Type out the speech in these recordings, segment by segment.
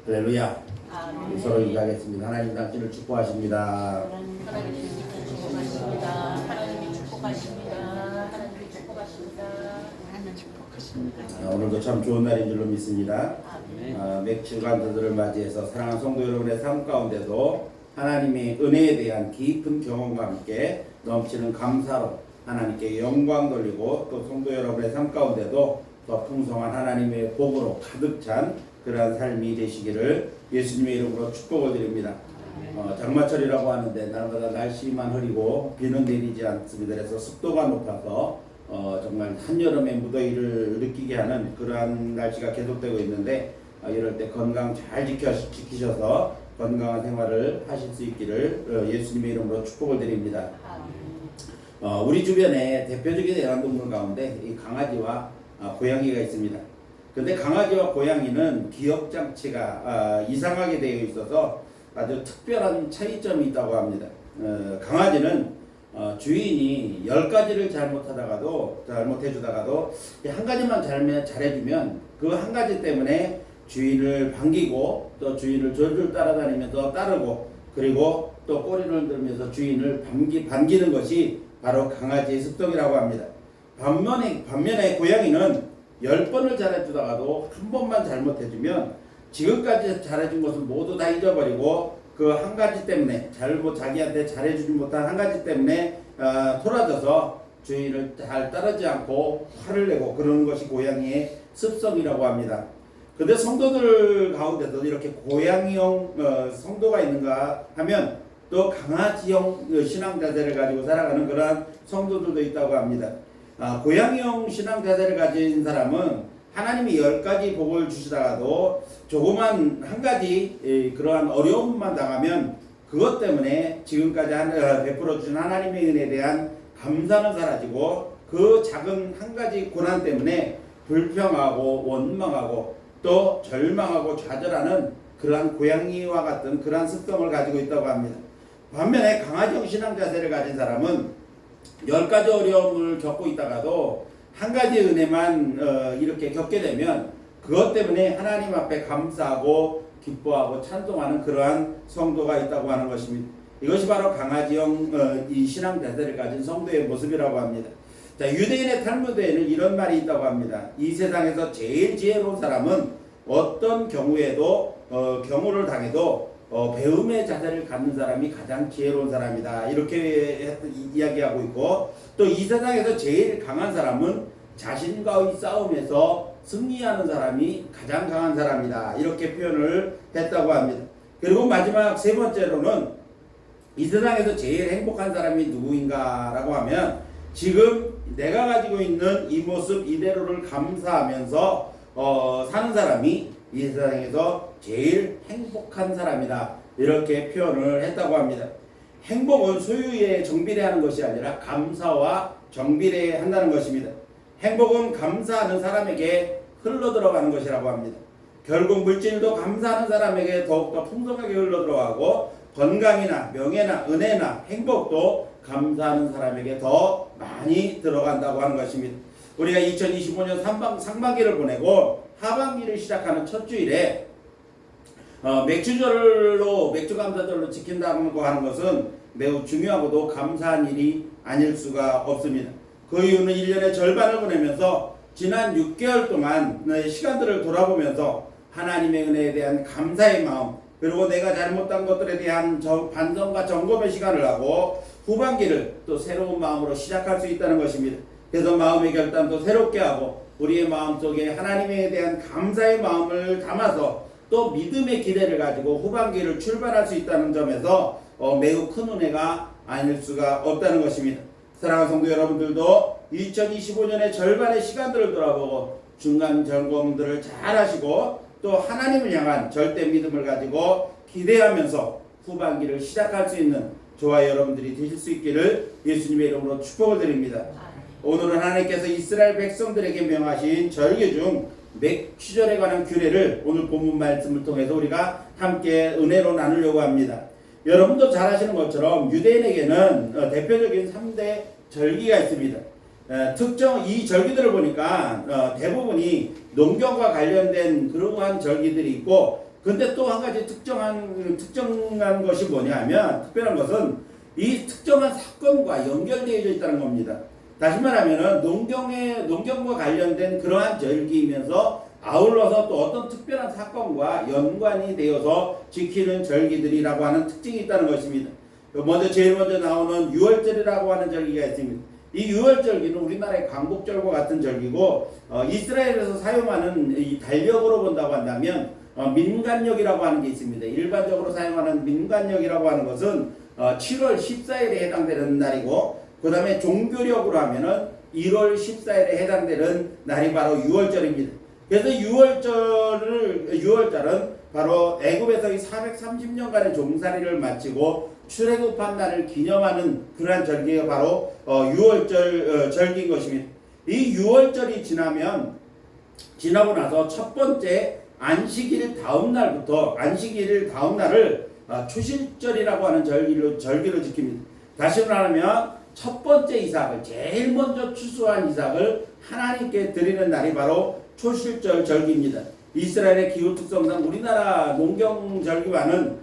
할렐루야. 서로 인사하겠습니다. 하나님 당신을 축복하십니다. 하나님이 축복하십니다. 하나님이 축복하십니다. 하나님이 축복하십니다. 하나님 축복하십니다. 오늘도 참 좋은 날인 줄로 믿습니다. 맥주간들을 맞이해서 사랑하는 성도 여러분의 삶 가운데도 하나님의 은혜에 대한 깊은 경험과 함께 넘치는 감사로 하나님께 영광 돌리고 또 성도 여러분의 삶 가운데도 더 풍성한 하나님의 복으로 가득 찬 그러한 삶이 되시기를 예수님의 이름으로 축복을 드립니다. 장마철이라고 하는데 날마다 날씨만 흐리고 비는 내리지 않습니다. 그래서 습도가 높아서 정말 한여름의 무더위를 느끼게 하는 그러한 날씨가 계속되고 있는데 이럴 때 건강 잘 지키셔서 건강한 생활을 하실 수 있기를 예수님의 이름으로 축복을 드립니다. 우리 주변에 대표적인 애완동물 가운데 이 강아지와 고양이가 있습니다. 근데 강아지와 고양이는 기억장치가 이상하게 되어 있어서 아주 특별한 차이점이 있다고 합니다. 강아지는 주인이 10가지를 잘못해주다가도 한 가지만 잘해주면 그 한 가지 때문에 주인을 반기고 또 주인을 졸졸 따라다니면서 따르고 그리고 또 꼬리를 들면서 주인을 반기는 것이 바로 강아지의 습성이라고 합니다. 반면에 고양이는 10번을 잘해주다가도 한 번만 잘못해주면 지금까지 잘해준 것은 모두 다 잊어버리고 그 한 가지 때문에 자기한테 잘해주지 못한 한 가지 때문에 토라져서 주인을 잘 따르지 않고 화를 내고 그러는 것이 고양이의 습성이라고 합니다. 근데 성도들 가운데도 이렇게 고양이형 성도가 있는가 하면 또 강아지형 신앙 자세를 가지고 살아가는 그러한 성도들도 있다고 합니다. 고양이형 신앙 자세를 가진 사람은 하나님이 10가지 복을 주시다가도 조그만 한 가지 그러한 어려움만 당하면 그것 때문에 지금까지 베풀어 주신 하나님의 은혜에 대한 감사는 사라지고 그 작은 한 가지 고난 때문에 불평하고 원망하고 또 절망하고 좌절하는 그러한 고양이와 같은 그러한 습성을 가지고 있다고 합니다. 반면에 강아지형 신앙 자세를 가진 사람은 10가지 어려움을 겪고 있다가도 한 가지 은혜만 이렇게 겪게 되면 그것 때문에 하나님 앞에 감사하고 기뻐하고 찬송하는 그러한 성도가 있다고 하는 것입니다. 이것이 바로 강아지형 이 신앙 자세를 가진 성도의 모습이라고 합니다. 자, 유대인의 탈무드에는 이런 말이 있다고 합니다. 이 세상에서 제일 지혜로운 사람은 어떤 경우에도 경우를 당해도 배움의 자세를 갖는 사람이 가장 지혜로운 사람이다. 이렇게 이야기하고 있고 또 이 세상에서 제일 강한 사람은 자신과의 싸움에서 승리하는 사람이 가장 강한 사람이다. 이렇게 표현을 했다고 합니다. 그리고 마지막 세 번째로는 이 세상에서 제일 행복한 사람이 누구인가 라고 하면 지금 내가 가지고 있는 이 모습 이대로를 감사하면서 사는 사람이 이 세상에서 제일 행복한 사람이다. 이렇게 표현을 했다고 합니다. 행복은 소유에 정비례하는 것이 아니라 감사와 정비례한다는 것입니다. 행복은 감사하는 사람에게 흘러들어가는 것이라고 합니다. 결국 물질도 감사하는 사람에게 더욱더 풍성하게 흘러들어가고 건강이나 명예나 은혜나 행복도 감사하는 사람에게 더 많이 들어간다고 하는 것입니다. 우리가 2025년 상반기를 보내고 하반기를 시작하는 첫 주일에 맥주 감사절로 지킨다고 하는 것은 매우 중요하고도 감사한 일이 아닐 수가 없습니다. 그 이유는 1년의 절반을 보내면서 지난 6개월 동안 시간들을 돌아보면서 하나님의 은혜에 대한 감사의 마음 그리고 내가 잘못한 것들에 대한 반성과 점검의 시간을 하고 후반기를 또 새로운 마음으로 시작할 수 있다는 것입니다. 그래서 마음의 결단도 새롭게 하고 우리의 마음속에 하나님에 대한 감사의 마음을 담아서 또 믿음의 기대를 가지고 후반기를 출발할 수 있다는 점에서 매우 큰 은혜가 아닐 수가 없다는 것입니다. 사랑하는 성도 여러분들도 2025년의 절반의 시간들을 돌아보고 중간 점검들을 잘 하시고 또 하나님을 향한 절대 믿음을 가지고 기대하면서 후반기를 시작할 수 있는 저와 여러분들이 되실 수 있기를 예수님의 이름으로 축복을 드립니다. 오늘은 하나님께서 이스라엘 백성들에게 명하신 절기 중 맥추절에 관한 규례를 오늘 본문 말씀을 통해서 우리가 함께 은혜로 나누려고 합니다. 여러분도 잘 아시는 것처럼 유대인에게는 대표적인 3대 절기가 있습니다. 특정 이 절기들을 보니까 대부분이 농경과 관련된 그러한 절기들이 있고 근데 또 한 가지 특정한 것이 뭐냐면, 특별한 것은 이 특정한 사건과 연결되어져 있다는 겁니다. 다시 말하면은 농경과 관련된 그러한 절기이면서 아울러서 또 어떤 특별한 사건과 연관이 되어서 지키는 절기들이라고 하는 특징이 있다는 것입니다. 제일 먼저 나오는 유월절이라고 하는 절기가 있습니다. 이 유월절기는 우리나라의 광복절과 같은 절기고, 이스라엘에서 사용하는 이 달력으로 본다고 한다면 민간력이라고 하는 게 있습니다. 일반적으로 사용하는 민간력이라고 하는 것은 7월 14일에 해당되는 날이고, 그 다음에 종교력으로 하면은 1월 14일에 해당되는 날이 바로 유월절입니다. 그래서 유월절은 바로 애굽에서 이 430년간의 종살이를 마치고 출애굽한 날을 기념하는 그러한 절기가 바로 유월절 절기인 것입니다. 이 유월절이 지나고 나서 첫 번째 안식일 다음 날을 초실절이라고 하는 절기로 지킵니다. 다시 말하면 첫 번째 이삭을, 제일 먼저 추수한 이삭을 하나님께 드리는 날이 바로 초실절 절기입니다. 이스라엘의 기후 특성상 우리나라 농경 절기와는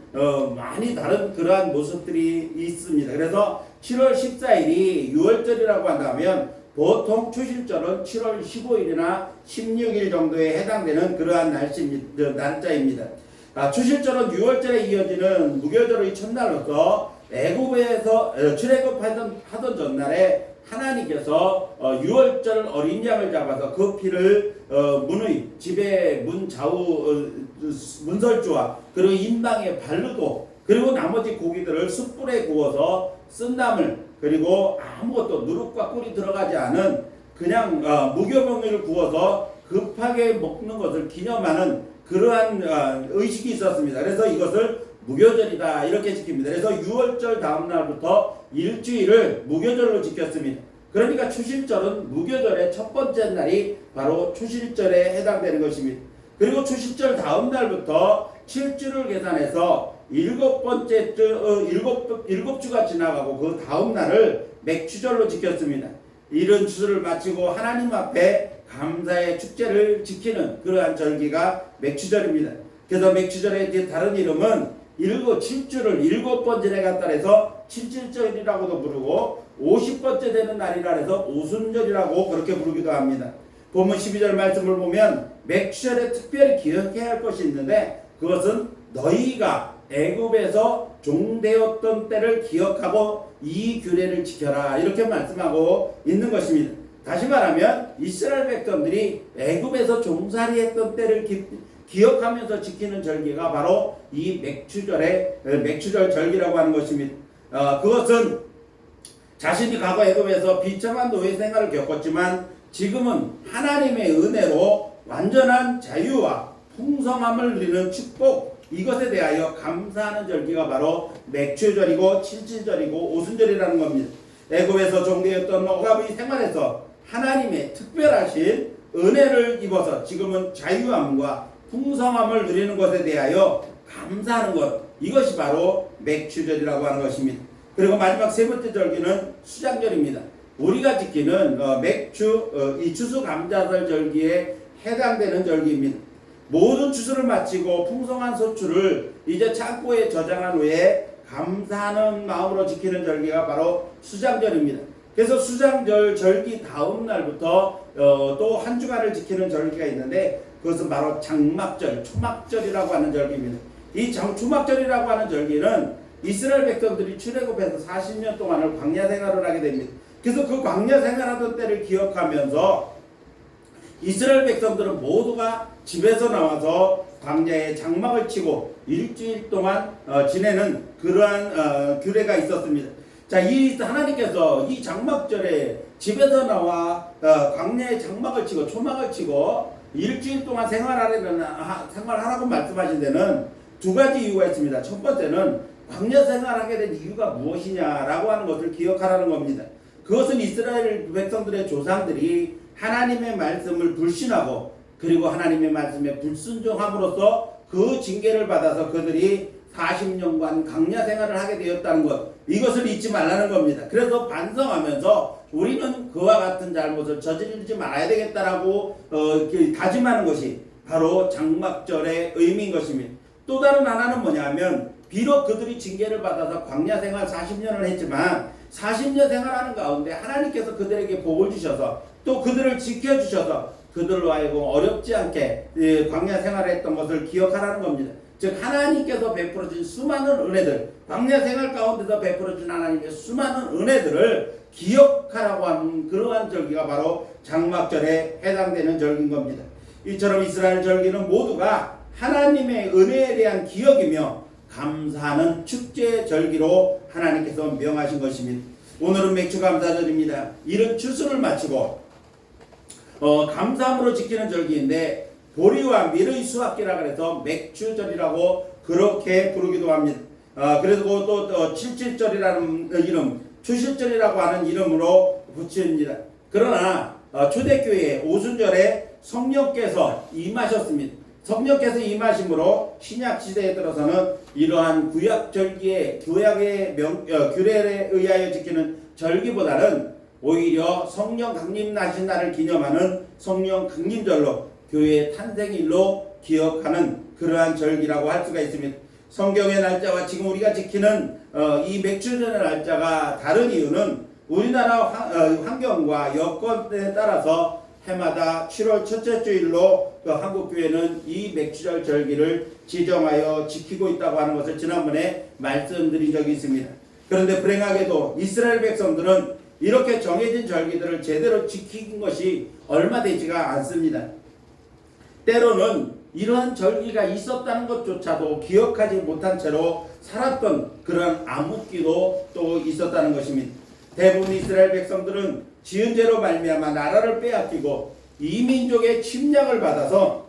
많이 다른 그러한 모습들이 있습니다. 그래서 7월 14일이 유월절이라고 한다면 보통 초실절은 7월 15일이나 16일 정도에 해당되는 그러한 날짜입니다. 초실절은 유월절에 이어지는 무교절의 첫날로서 애굽에서 출애굽하던 전날에 하나님께서 유월절 어린 양을 잡아서 그 피를 집의 문 좌우 문설주와 그리고 인방에 바르고, 그리고 나머지 고기들을 숯불에 구워서 쓴 나물, 그리고 아무것도 누룩과 꿀이 들어가지 않은 그냥 무교병을 구워서 급하게 먹는 것을 기념하는 그러한 의식이 있었습니다. 그래서 이것을 무교절이다 이렇게 지킵니다. 그래서 유월절 다음 날부터 일주일을 무교절로 지켰습니다. 그러니까 초실절은 무교절의 첫 번째 날이 바로 초실절에 해당되는 것입니다. 그리고 초실절 다음 날부터 7주를 계산해서 일곱 주가 지나가고 그 다음 날을 맥추절로 지켰습니다. 이런 주를 마치고 하나님 앞에 감사의 축제를 지키는 그러한 절기가 맥추절입니다. 그래서 맥추절의 다른 이름은 7주를 7번째 갖다 해서 칠칠절이라고도 부르고 50번째 되는 날이라 해서 오순절이라고 그렇게 부르기도 합니다. 본문 12절 말씀을 보면 맥추절에 특별히 기억해야 할 것이 있는데, 그것은 너희가 애굽에서 종되었던 때를 기억하고 이 규례를 지켜라 이렇게 말씀하고 있는 것입니다. 다시 말하면 이스라엘 백성들이 애굽에서 종살이했던 때를 기억하면서 지키는 절기가 바로 이 맥추절 절기라고 하는 것입니다. 그것은 자신이 과거 애굽에서 비참한 노예 생활을 겪었지만 지금은 하나님의 은혜로 완전한 자유와 풍성함을 누리는 축복, 이것에 대하여 감사하는 절기가 바로 맥추절이고 칠칠절이고 오순절이라는 겁니다. 애굽에서 종되었던 억압의 생활에서 하나님의 특별하신 은혜를 입어서 지금은 자유함과 풍성함을 누리는 것에 대하여 감사하는 것, 이것이 바로 맥추절이라고 하는 것입니다. 그리고 마지막 세 번째 절기는 수장절입니다. 우리가 지키는 이 추수감자절 절기에 해당되는 절기입니다. 모든 추수를 마치고 풍성한 소출을 이제 창고에 저장한 후에 감사하는 마음으로 지키는 절기가 바로 수장절입니다. 그래서 수장절 절기 다음 날부터 또 한 주간을 지키는 절기가 있는데, 그것은 바로 장막절, 초막절이라고 하는 절기입니다. 이 초막절이라고 하는 절기는 이스라엘 백성들이 출애굽해서 40년 동안을 광야 생활을 하게 됩니다. 그래서 그 광야 생활하던 때를 기억하면서 이스라엘 백성들은 모두가 집에서 나와서 광야에 장막을 치고 일주일 동안 지내는 그러한 규례가 있었습니다. 자, 이 하나님께서 이 장막절에 집에서 나와 광야에 장막을 치고 초막을 치고 일주일 동안 생활하라고 말씀하신 데는 두 가지 이유가 있습니다. 첫 번째는 광야 생활하게 된 이유가 무엇이냐라고 하는 것을 기억하라는 겁니다. 그것은 이스라엘 백성들의 조상들이 하나님의 말씀을 불신하고 그리고 하나님의 말씀에 불순종함으로써 그 징계를 받아서 그들이 40년간 광야 생활을 하게 되었다는 것, 이것을 잊지 말라는 겁니다. 그래서 반성하면서 우리는 그와 같은 잘못을 저지르지 말아야 되겠다라고 다짐하는 것이 바로 장막절의 의미인 것입니다. 또 다른 하나는 뭐냐면 비록 그들이 징계를 받아서 광야 생활 40년을 했지만 40년 생활하는 가운데 하나님께서 그들에게 복을 주셔서 또 그들을 지켜주셔서 그들로 하여금 어렵지 않게 광야 생활을 했던 것을 기억하라는 겁니다. 즉 하나님께서 베풀어준 수많은 은혜들, 광야 생활 가운데서 베풀어준 하나님의 수많은 은혜들을 기억하라고 하는 그러한 절기가 바로 장막절에 해당되는 절기인 겁니다. 이처럼 이스라엘 절기는 모두가 하나님의 은혜에 대한 기억이며 감사하는 축제 절기로 하나님께서 명하신 것입니다. 오늘은 맥주감사절입니다. 이른 추수를 마치고 감사함으로 지키는 절기인데 보리와 밀의 수확기라 그래서 맥주절이라고 그렇게 부르기도 합니다. 그리고 또 칠칠절이라는 이름, 추실절이라고 하는 이름으로 붙입니다. 그러나 초대교회 오순절에 성령께서 임하셨습니다. 성령께서 임하심으로 신약 시대에 들어서는 이러한 구약 절기의 구약의 규례에 의하여 지키는 절기보다는 오히려 성령 강림 나신 날을 기념하는 성령 강림절로 교회의 탄생일로 기억하는 그러한 절기라고 할 수가 있습니다. 성경의 날짜와 지금 우리가 지키는 이 맥주절의 날짜가 다른 이유는 우리나라 환경과 여건에 따라서 해마다 7월 첫째 주일로 한국교회는 이 맥주절 절기를 지정하여 지키고 있다고 하는 것을 지난번에 말씀드린 적이 있습니다. 그런데 불행하게도 이스라엘 백성들은 이렇게 정해진 절기들을 제대로 지킨 것이 얼마 되지가 않습니다. 때로는 이러한 절기가 있었다는 것조차도 기억하지 못한 채로 살았던 그런 암흑기도 또 있었다는 것입니다. 대부분 이스라엘 백성들은 지은 죄로 말미암아 나라를 빼앗기고 이민족의 침략을 받아서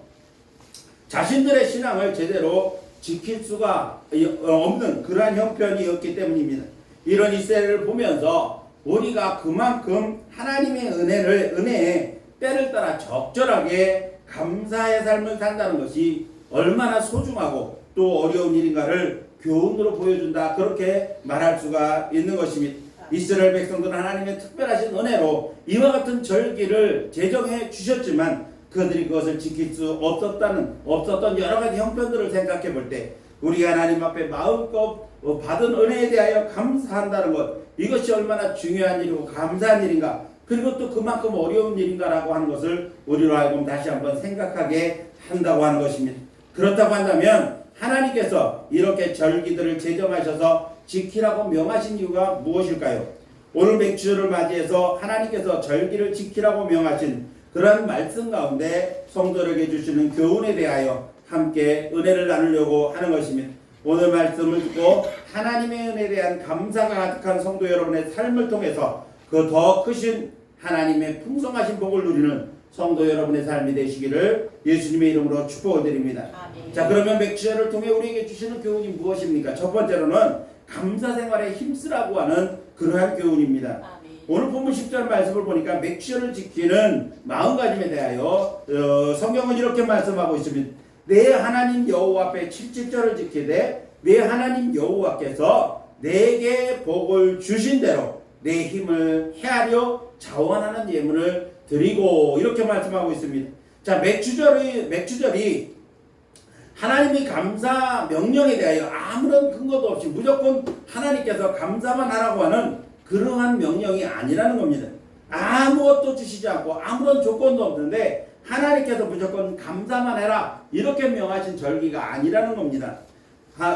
자신들의 신앙을 제대로 지킬 수가 없는 그러한 형편이었기 때문입니다. 이런 이스라엘을 보면서 우리가 그만큼 하나님의 은혜에 때를 따라 적절하게 감사의 삶을 산다는 것이 얼마나 소중하고 또 어려운 일인가를 교훈으로 보여준다, 그렇게 말할 수가 있는 것입니다. 이스라엘 백성들은 하나님의 특별하신 은혜로 이와 같은 절기를 제정해 주셨지만 그들이 그것을 지킬 수 없었던 여러 가지 형편들을 생각해 볼 때 우리가 하나님 앞에 마음껏 받은 은혜에 대하여 감사한다는 것, 이것이 얼마나 중요한 일이고 감사한 일인가, 그리고 또 그만큼 어려운 일인가라고 하는 것을 우리로 하여금 다시 한번 생각하게 한다고 하는 것입니다. 그렇다고 한다면 하나님께서 이렇게 절기들을 제정하셔서 지키라고 명하신 이유가 무엇일까요? 오늘 맥주를 맞이해서 하나님께서 절기를 지키라고 명하신 그러한 말씀 가운데 성도에게 주시는 교훈에 대하여 함께 은혜를 나누려고 하는 것입니다. 오늘 말씀을 듣고 하나님의 은혜에 대한 감사가 가득한 성도 여러분의 삶을 통해서 그 더 크신 하나님의 풍성하신 복을 누리는 성도 여러분의 삶이 되시기를 예수님의 이름으로 축복을 드립니다. 아멘. 자, 그러면 맥주절을 통해 우리에게 주시는 교훈이 무엇입니까? 첫 번째로는 감사 생활에 힘쓰라고 하는 그러한 교훈입니다. 아멘. 오늘 본문 10절 말씀을 보니까 맥주절을 지키는 마음가짐에 대하여 성경은 이렇게 말씀하고 있습니다. 내 하나님 여호와 앞에 77절을 지키되 내 하나님 여호와께서 내게 복을 주신 대로 내 힘을 헤아려 자원하는 예물을 드리고, 이렇게 말씀하고 있습니다. 자, 맥주절이 하나님의 감사 명령에 대하여 아무런 근거도 없이 무조건 하나님께서 감사만 하라고 하는 그러한 명령이 아니라는 겁니다. 아무것도 주시지 않고 아무런 조건도 없는데 하나님께서 무조건 감사만 해라, 이렇게 명하신 절기가 아니라는 겁니다.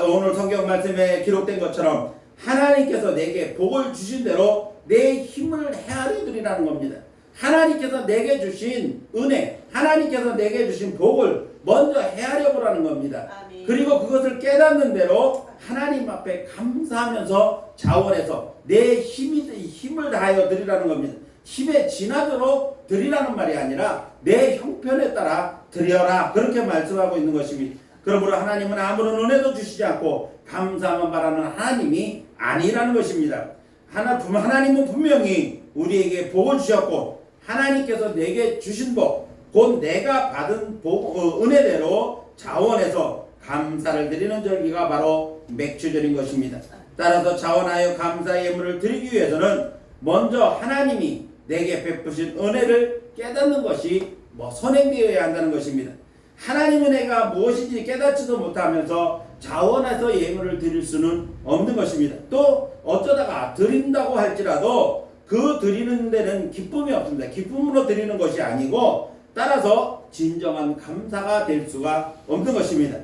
오늘 성경 말씀에 기록된 것처럼 하나님께서 내게 복을 주신 대로 내 힘을 헤아려 드리라는 겁니다. 하나님께서 내게 주신 은혜, 하나님께서 내게 주신 복을 먼저 헤아려 보라는 겁니다. 아멘. 그리고 그것을 깨닫는 대로 하나님 앞에 감사하면서 자원해서 내 힘을 다하여 드리라는 겁니다. 힘에 지나도록 드리라는 말이 아니라 내 형편에 따라 드려라, 그렇게 말씀하고 있는 것입니다. 그러므로 하나님은 아무런 은혜도 주시지 않고 감사만 바라는 하나님이 아니라는 것입니다. 하나님은 분명히 우리에게 복을 주셨고 하나님께서 내게 주신 복, 곧 내가 받은 은혜대로 자원해서 감사를 드리는 절기가 바로 맥주절인 것입니다. 따라서 자원하여 감사의 예물을 드리기 위해서는 먼저 하나님이 내게 베푸신 은혜를 깨닫는 것이 선행되어야 한다는 것입니다. 하나님 은혜가 무엇인지 깨닫지도 못하면서 자원해서 예물을 드릴 수는 없는 것입니다. 또 어쩌다가 드린다고 할지라도 그 드리는 데는 기쁨이 없습니다. 기쁨으로 드리는 것이 아니고 따라서 진정한 감사가 될 수가 없는 것입니다.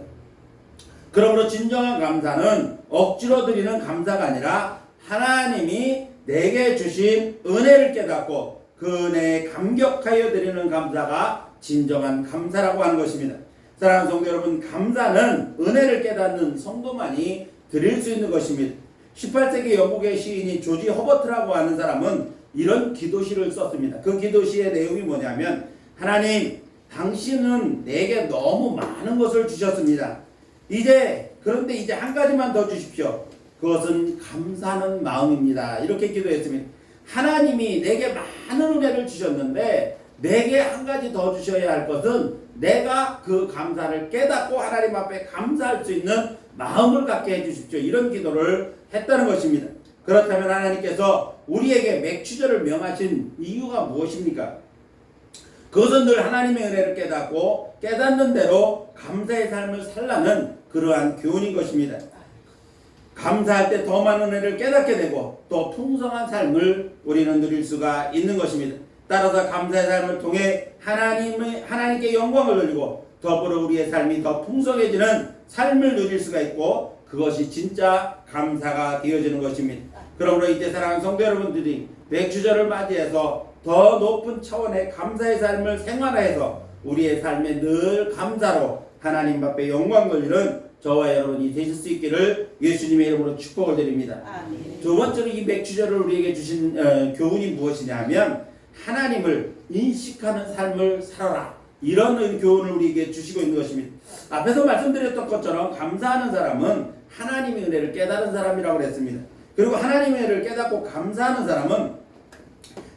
그러므로 진정한 감사는 억지로 드리는 감사가 아니라 하나님이 내게 주신 은혜를 깨닫고 그 은혜에 감격하여 드리는 감사가 진정한 감사라고 하는 것입니다. 사랑하는 성도 여러분, 감사는 은혜를 깨닫는 성도만이 드릴 수 있는 것입니다. 18세기 영국의 시인이 조지 허버트라고 하는 사람은 이런 기도시를 썼습니다. 그 기도시의 내용이 뭐냐면, 하나님, 당신은 내게 너무 많은 것을 주셨습니다. 그런데 이제 한 가지만 더 주십시오. 그것은 감사하는 마음입니다. 이렇게 기도했습니다. 하나님이 내게 많은 은혜를 주셨는데 내게 한 가지 더 주셔야 할 것은 내가 그 감사를 깨닫고 하나님 앞에 감사할 수 있는 마음을 갖게 해주십시오. 이런 기도를 했다는 것입니다. 그렇다면 하나님께서 우리에게 맥추절을 명하신 이유가 무엇입니까? 그것은 늘 하나님의 은혜를 깨닫고 깨닫는 대로 감사의 삶을 살라는 그러한 교훈인 것입니다. 감사할 때 더 많은 은혜를 깨닫게 되고 또 풍성한 삶을 우리는 누릴 수가 있는 것입니다. 따라서 감사의 삶을 통해 하나님께 영광을 돌리고 더불어 우리의 삶이 더 풍성해지는 삶을 누릴 수가 있고 그것이 진짜 감사가 되어지는 것입니다. 그러므로 이제 사랑하는 성도 여러분들이 맥주절을 맞이해서 더 높은 차원의 감사의 삶을 생활해서 우리의 삶에 늘 감사로 하나님 앞에 영광 돌리는 저와 여러분이 되실 수 있기를 예수님의 이름으로 축복을 드립니다. 아멘. 두 번째로 이 맥주절을 우리에게 주신 교훈이 무엇이냐면 하나님을 인식하는 삶을 살아라. 이런 교훈을 우리에게 주시고 있는 것입니다. 앞에서 말씀드렸던 것처럼 감사하는 사람은 하나님의 은혜를 깨달은 사람이라고 그랬습니다. 그리고 하나님의 은혜를 깨닫고 감사하는 사람은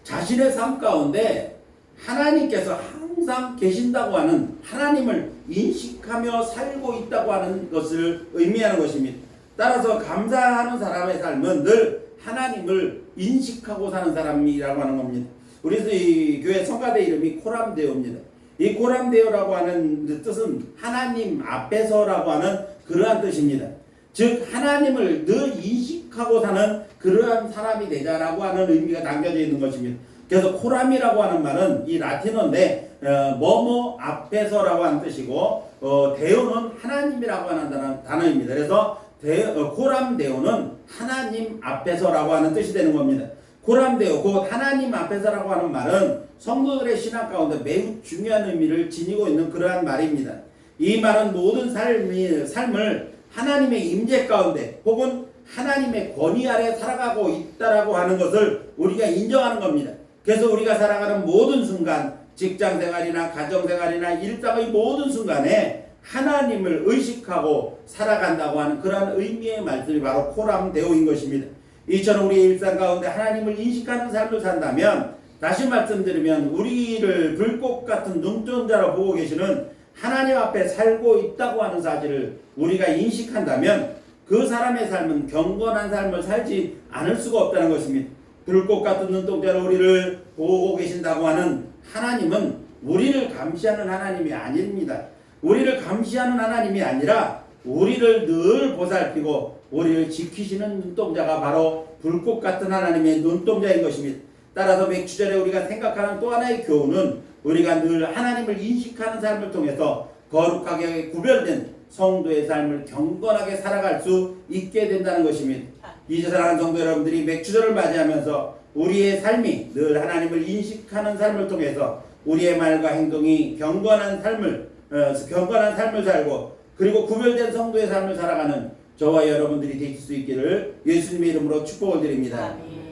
자신의 삶 가운데 하나님께서 항상 계신다고 하는 하나님을 인식하며 살고 있다고 하는 것을 의미하는 것입니다. 따라서 감사하는 사람의 삶은 늘 하나님을 인식하고 사는 사람이라고 하는 겁니다. 우리 이 교회 성가대 이름이 코람데오입니다. 이 코람데오라고 하는 뜻은 하나님 앞에서라고 하는 그러한 뜻입니다. 즉 하나님을 늘 인식하고 사는 그러한 사람이 되자라고 하는 의미가 담겨져 있는 것입니다. 그래서 코람이라고 하는 말은 이 라틴어인데 뭐뭐 앞에서라고 하는 뜻이고 데오는 하나님이라고 하는 단어입니다. 그래서 코람데오는 하나님 앞에서라고 하는 뜻이 되는 겁니다. 코람데오, 곧 하나님 앞에서라고 하는 말은 성도들의 신앙 가운데 매우 중요한 의미를 지니고 있는 그러한 말입니다. 이 말은 모든 삶을 하나님의 임재 가운데 혹은 하나님의 권위 아래 살아가고 있다라고 하는 것을 우리가 인정하는 겁니다. 그래서 우리가 살아가는 모든 순간, 직장생활이나 가정생활이나 일상의 모든 순간에 하나님을 의식하고 살아간다고 하는 그러한 의미의 말씀이 바로 코람데오인 것입니다. 이처럼 우리의 일상 가운데 하나님을 인식하는 삶을 산다면, 다시 말씀드리면 우리를 불꽃 같은 눈동자로 보고 계시는 하나님 앞에 살고 있다고 하는 사실을 우리가 인식한다면 그 사람의 삶은 경건한 삶을 살지 않을 수가 없다는 것입니다. 불꽃 같은 눈동자로 우리를 보고 계신다고 하는 하나님은 우리를 감시하는 하나님이 아닙니다. 우리를 감시하는 하나님이 아니라 우리를 늘 보살피고 우리를 지키시는 눈동자가 바로 불꽃 같은 하나님의 눈동자인 것입니다. 따라서 맥주절에 우리가 생각하는 또 하나의 교훈은 우리가 늘 하나님을 인식하는 삶을 통해서 거룩하게 구별된 성도의 삶을 경건하게 살아갈 수 있게 된다는 것입니다. 이제 사랑하는 성도 여러분들이 맥주절을 맞이하면서 우리의 삶이 늘 하나님을 인식하는 삶을 통해서 우리의 말과 행동이 경건한 삶을 살고 그리고 구별된 성도의 삶을 살아가는 저와 여러분들이 되실 수 있기를 예수님의 이름으로 축복을 드립니다. 아멘.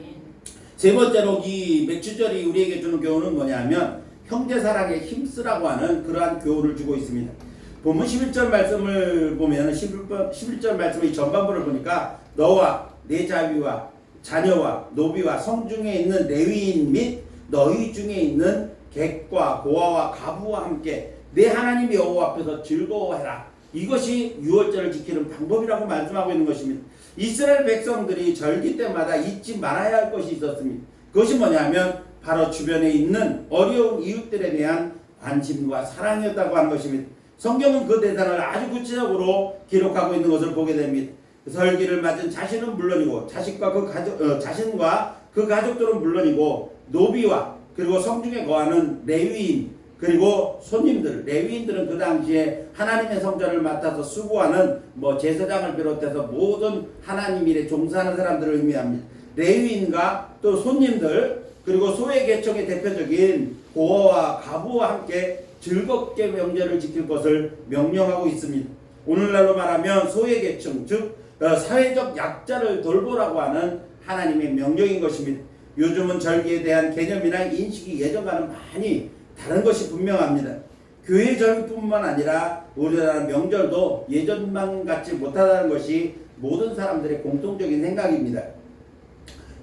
세 번째로 이 맥주절이 우리에게 주는 교훈은 뭐냐면 형제 사랑에 힘쓰라고 하는 그러한 교훈을 주고 있습니다. 본문 11절 말씀을 보면 11절 말씀의 전반부를 보니까 너와 내 자비와 자녀와 노비와 성중에 있는 레위인 및 너희 중에 있는 객과 고아와 가부와 함께 내 하나님 여호와 앞에서 즐거워해라. 이것이 유월절을 지키는 방법이라고 말씀하고 있는 것입니다. 이스라엘 백성들이 절기 때마다 잊지 말아야 할 것이 있었습니다. 그것이 뭐냐면 바로 주변에 있는 어려운 이웃들에 대한 관심과 사랑이었다고 하는 것입니다. 성경은 그 대상을 아주 구체적으로 기록하고 있는 것을 보게 됩니다. 설기를 맞은 자신은 물론이고 자신과 그 가족들은 물론이고 노비와 그리고 성중에 거하는 레위인 그리고 손님들, 레위인들은 그 당시에 하나님의 성전을 맡아서 수고하는 제사장을 비롯해서 모든 하나님 일에 종사하는 사람들을 의미합니다. 레위인과 또 손님들 그리고 소외 계층의 대표적인 고아와 가부와 함께 즐겁게 명절을 지킬 것을 명령하고 있습니다. 오늘날로 말하면 소외 계층 즉 사회적 약자를 돌보라고 하는 하나님의 명령인 것입니다. 요즘은 절기에 대한 개념이나 인식이 예전과는 많이 다른 것이 분명합니다. 교회 절기뿐만 아니라 우리나라 명절도 예전만 같지 못하다는 것이 모든 사람들의 공통적인 생각입니다.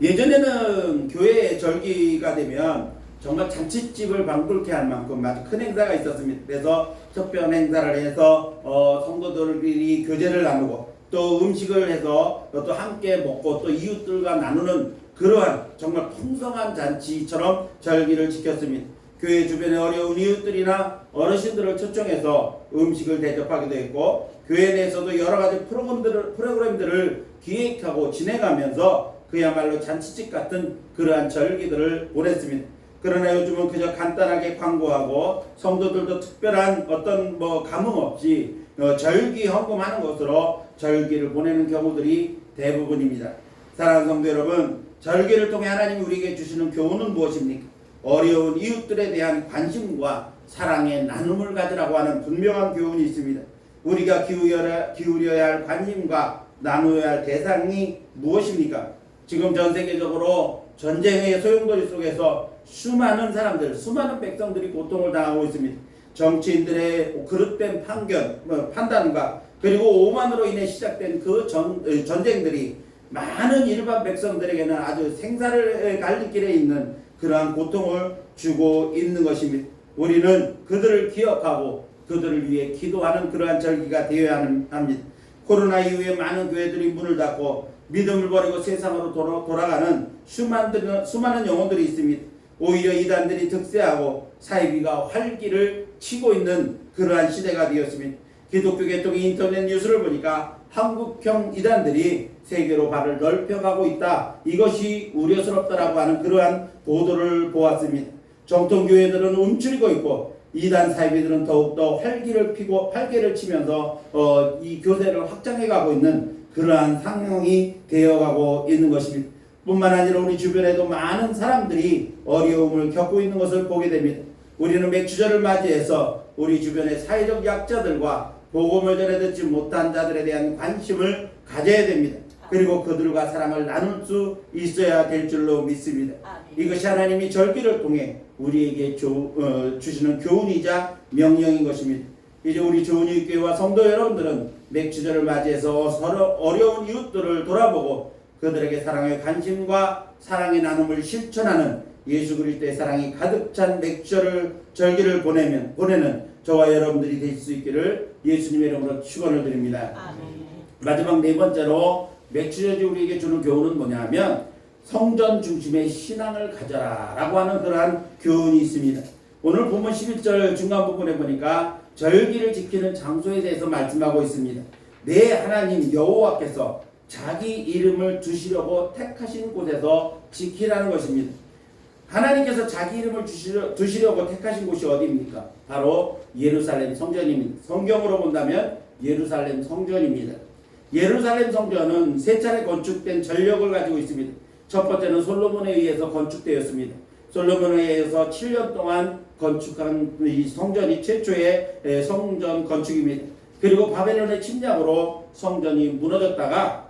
예전에는 교회 절기가 되면 정말 잔칫집을 방불케 할 만큼 아주 큰 행사가 있었습니다. 그래서 특별 행사를 해서 성도들이 교제를 나누고 또 음식을 해서 또 함께 먹고 또 이웃들과 나누는 그러한 정말 풍성한 잔치처럼 절기를 지켰습니다. 교회 주변에 어려운 이웃들이나 어르신들을 초청해서 음식을 대접하기도 했고 교회 내에서도 여러 가지 프로그램들을 기획하고 진행하면서 그야말로 잔치집 같은 그러한 절기들을 보냈습니다. 그러나 요즘은 그저 간단하게 광고하고 성도들도 특별한 어떤 감흥 없이 절기 헌금하는 것으로 절기를 보내는 경우들이 대부분입니다. 사랑하는 성도 여러분, 절기를 통해 하나님이 우리에게 주시는 교훈은 무엇입니까? 어려운 이웃들에 대한 관심과 사랑의 나눔을 가지라고 하는 분명한 교훈이 있습니다. 우리가 기울여야 할 관심과 나누어야 할 대상이 무엇입니까? 지금 전 세계적으로 전쟁의 소용돌이 속에서 수많은 사람들, 수많은 백성들이 고통을 당하고 있습니다. 정치인들의 그릇된 판단과 그리고 오만으로 인해 시작된 그 전쟁들이 많은 일반 백성들에게는 아주 생사를 갈릴 길에 있는 그러한 고통을 주고 있는 것입니다. 우리는 그들을 기억하고 그들을 위해 기도하는 그러한 절기가 되어야 합니다. 코로나 이후에 많은 교회들이 문을 닫고 믿음을 버리고 세상으로 돌아가는 수많은 영혼들이 있습니다. 오히려 이단들이 득세하고 사이비가 활기를 치고 있는 그러한 시대가 되었습니다. 기독교 계통의 인터넷 뉴스를 보니까 한국형 이단들이 세계로 발을 넓혀가고 있다. 이것이 우려스럽다라고 하는 그러한 보도를 보았습니다. 정통교회들은 움츠리고 있고 이단 사이비들은 더욱더 활기를 치면서 이 교세를 확장해가고 있는 그러한 상황이 되어가고 있는 것입니다. 뿐만 아니라 우리 주변에도 많은 사람들이 어려움을 겪고 있는 것을 보게 됩니다. 우리는 맥주절을 맞이해서 우리 주변의 사회적 약자들과 복음을 전해 듣지 못한 자들에 대한 관심을 가져야 됩니다. 그리고 그들과 사랑을 나눌 수 있어야 될 줄로 믿습니다. 이것이 하나님이 절기를 통해 우리에게 주시는 교훈이자 명령인 것입니다. 이제 우리 좋은이교회와 성도 여러분들은 맥주절을 맞이해서 서로 어려운 이웃들을 돌아보고 그들에게 사랑의 관심과 사랑의 나눔을 실천하는 예수 그리스도의 사랑이 가득 찬 절기를 보내는 저와 여러분들이 되실 수 있기를 예수님의 이름으로 축원을 드립니다. 마지막 네 번째로 맥주절이 우리에게 주는 교훈은 뭐냐 하면 성전 중심의 신앙을 가져라 라고 하는 그러한 교훈이 있습니다. 오늘 본문 11절 중간 부분에 보니까 절기를 지키는 장소에 대해서 말씀하고 있습니다. 내 하나님 여호와께서 자기 이름을 두시려고 택하신 곳에서 지키라는 것입니다. 하나님께서 자기 이름을 두시려고 택하신 곳이 어디입니까? 바로 예루살렘 성전입니다. 성경으로 본다면 예루살렘 성전입니다. 예루살렘 성전은 세 차례 건축된 전력을 가지고 있습니다. 첫 번째는 솔로몬에 의해서 건축되었습니다. 솔로몬에 의해서 7년 동안 건축한 이 성전이 최초의 성전 건축입니다. 그리고 바벨론의 침략으로 성전이 무너졌다가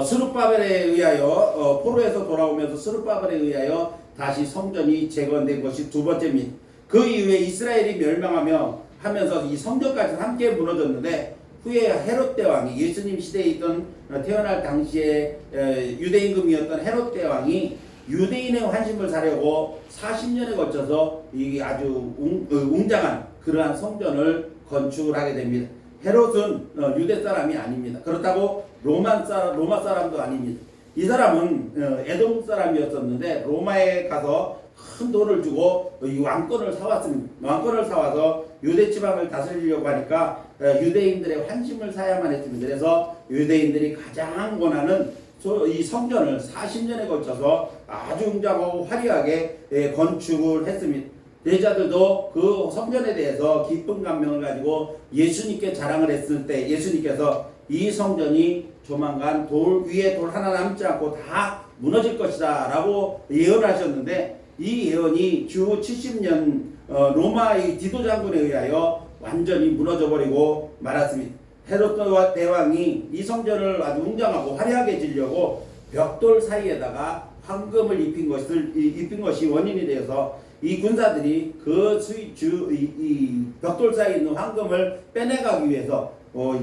스룹바벨에 의하여 포로에서 돌아오면서 스룹바벨에 의하여 다시 성전이 재건된 것이 두 번째입니다. 그 이후에 이스라엘이 멸망하면서 이 성전까지 함께 무너졌는데 후에 헤롯 대왕이 예수님 시대에 있던 태어날 당시에 유대임금이었던 헤롯 대왕이 유대인의 환심을 사려고 40년에 걸쳐서 이 아주 웅장한 그러한 성전을 건축을 하게 됩니다. 헤롯은 유대 사람이 아닙니다. 그렇다고 로마 사람도 아닙니다. 이 사람은 에돔 사람이었었는데 로마에 가서 큰 돈을 주고 이 왕권을 사왔습니다. 왕권을 사와서 유대 지방을 다스리려고 하니까 유대인들의 환심을 사야만 했습니다. 그래서 유대인들이 가장 원하는 이 성전을 40년에 걸쳐서 아주 웅장하고 화려하게 건축을 했습니다. 제자들도 그 성전에 대해서 기쁜 감명을 가지고 예수님께 자랑을 했을 때 예수님께서 이 성전이 조만간 돌 위에 돌 하나 남지 않고 다 무너질 것이다 라고 예언하셨는데, 이 예언이 주 70년 로마의 디도 장군에 의하여 완전히 무너져 버리고 말았습니다. 헤롯 대왕이 이 성전을 아주 웅장하고 화려하게 지으려고 벽돌 사이에다가 황금을 입힌 것이 원인이 되어서 이 군사들이 이 벽돌 사이에 있는 황금을 빼내가기 위해서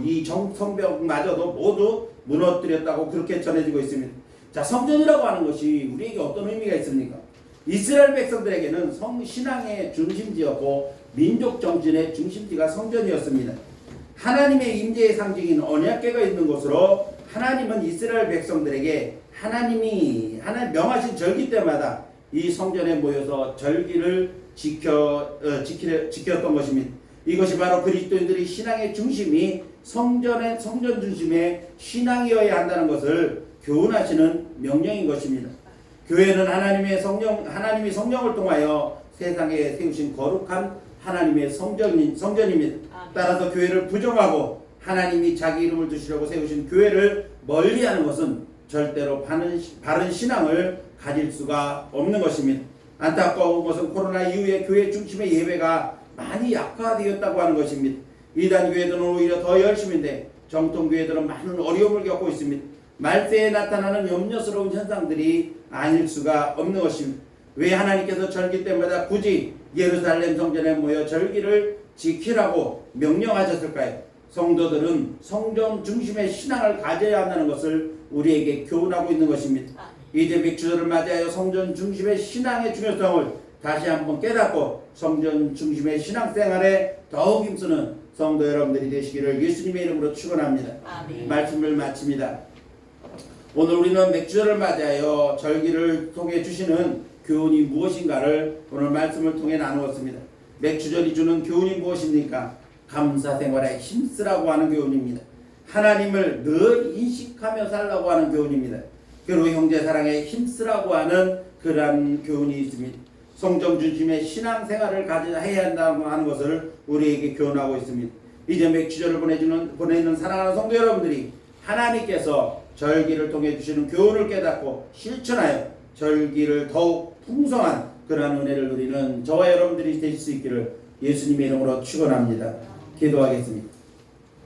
이 성벽마저도 모두 무너뜨렸다고 그렇게 전해지고 있습니다. 자, 성전이라고 하는 것이 우리에게 어떤 의미가 있습니까? 이스라엘 백성들에게는 신앙의 중심지였고 민족 정신의 중심지가 성전이었습니다. 하나님의 임재의 상징인 언약궤가 있는 곳으로 하나님은 이스라엘 백성들에게 하나님이 명하신 절기 때마다 이 성전에 모여서 절기를 지켰던 것입니다. 이것이 바로 그리스도인들의 신앙의 중심이 성전 중심의 신앙이어야 한다는 것을 교훈하시는 명령인 것입니다. 교회는 하나님이 성령을 통하여 세상에 세우신 거룩한 하나님의 성전입니다. 따라서 교회를 부정하고 하나님이 자기 이름을 두시려고 세우신 교회를 멀리하는 것은 절대로 바른 신앙을 가질 수가 없는 것입니다. 안타까운 것은 코로나 이후에 교회 중심의 예배가 많이 약화되었다고 하는 것입니다. 이단 교회들은 오히려 더 열심인데 정통 교회들은 많은 어려움을 겪고 있습니다. 말세에 나타나는 염려스러운 현상들이 아닐 수가 없는 것입니다. 왜 하나님께서 절기 때마다 굳이 예루살렘 성전에 모여 절기를 지키라고 명령하셨을까요? 성도들은 성전 중심의 신앙을 가져야 한다는 것을 우리에게 교훈하고 있는 것입니다. 이제 맥주절을 맞이하여 성전 중심의 신앙의 중요성을 다시 한번 깨닫고 성전 중심의 신앙생활에 더욱 힘쓰는 성도 여러분들이 되시기를 예수님의 이름으로 축원합니다. 말씀을 마칩니다. 오늘 우리는 맥주절을 맞이하여 절기를 통해 주시는 교훈이 무엇인가를 오늘 말씀을 통해 나누었습니다. 맥주절이 주는 교훈이 무엇입니까? 감사생활에 힘쓰라고 하는 교훈입니다. 하나님을 늘 인식하며 살라고 하는 교훈입니다. 그리고 형제사랑에 힘쓰라고 하는 그러한 교훈이 있습니다. 성전 중심의 신앙생활을 해야 한다고 하는 것을 우리에게 교훈하고 있습니다. 이제 맥주절을 보내는 사랑하는 성도 여러분들이 하나님께서 절기를 통해 주시는 교훈을 깨닫고 실천하여 절기를 더욱 풍성한 그러한 은혜를 누리는 저와 여러분들이 되실 수 있기를 예수님의 이름으로 축원합니다. 기도하겠습니다.